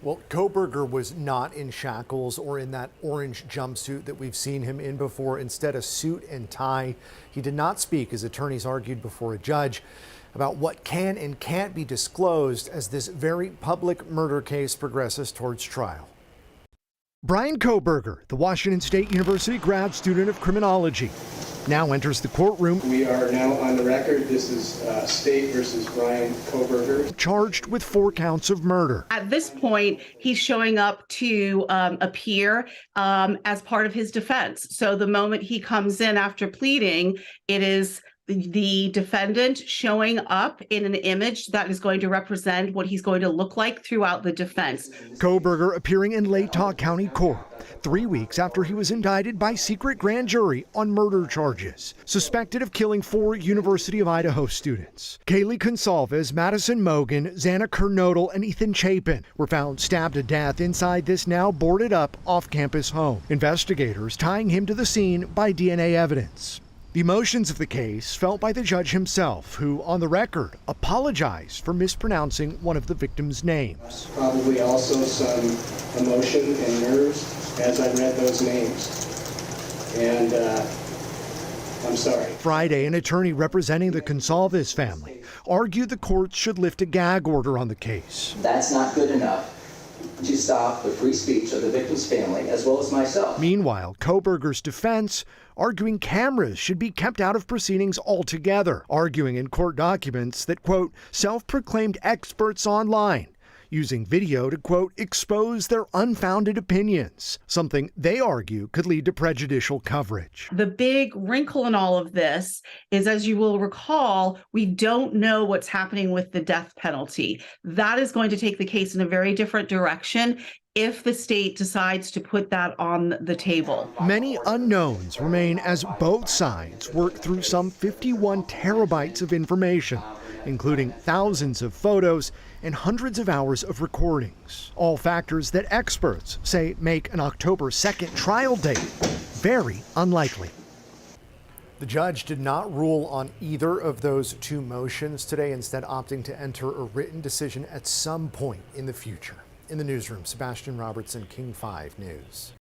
Well, Kohberger was not in shackles or in that orange jumpsuit that we've seen him in before. Instead, a suit and tie. He did not speak as attorneys argued before a judge about what can and can't be disclosed as this very public murder case progresses towards trial. Bryan Kohberger, the Washington State University grad student of criminology, now enters the courtroom. We are now on the record. This is State versus Bryan Kohberger. Charged with 4 counts of murder. At this point, he's showing up to appear as part of his defense. So the moment he comes in after pleading, it is the defendant showing up in an image that is going to represent what he's going to look like throughout the defense. Kohberger appearing in Latah County Court 3 weeks after he was indicted by secret grand jury on murder charges, suspected of killing 4 University of Idaho students. Kaylee Goncalves, Madison Mogen, Xana Kernodle, and Ethan Chapin were found stabbed to death inside this now boarded up off-campus home. Investigators tying him to the scene by DNA evidence. The emotions of the case felt by the judge himself, who, on the record, apologized for mispronouncing one of the victims' names. Probably also some emotion and nerves as I read those names. And I'm sorry. Friday, an attorney representing the Goncalves family argued the courts should lift a gag order on the case. That's not good enough to stop the free speech of the victim's family, as well as myself. Meanwhile, Kohberger's defense arguing cameras should be kept out of proceedings altogether, arguing in court documents that, quote, self-proclaimed experts online using video to, quote, expose their unfounded opinions, something they argue could lead to prejudicial coverage. The big wrinkle in all of this is, as you will recall, we don't know what's happening with the death penalty. That is going to take the case in a very different direction if the state decides to put that on the table. Many unknowns remain as both sides work through some 51 terabytes of information, including thousands of photos and hundreds of hours of recordings. All factors that experts say make an October 2nd trial date very unlikely. The judge did not rule on either of those 2 motions today, instead opting to enter a written decision at some point in the future. In the newsroom, Sebastian Robertson, King 5 News.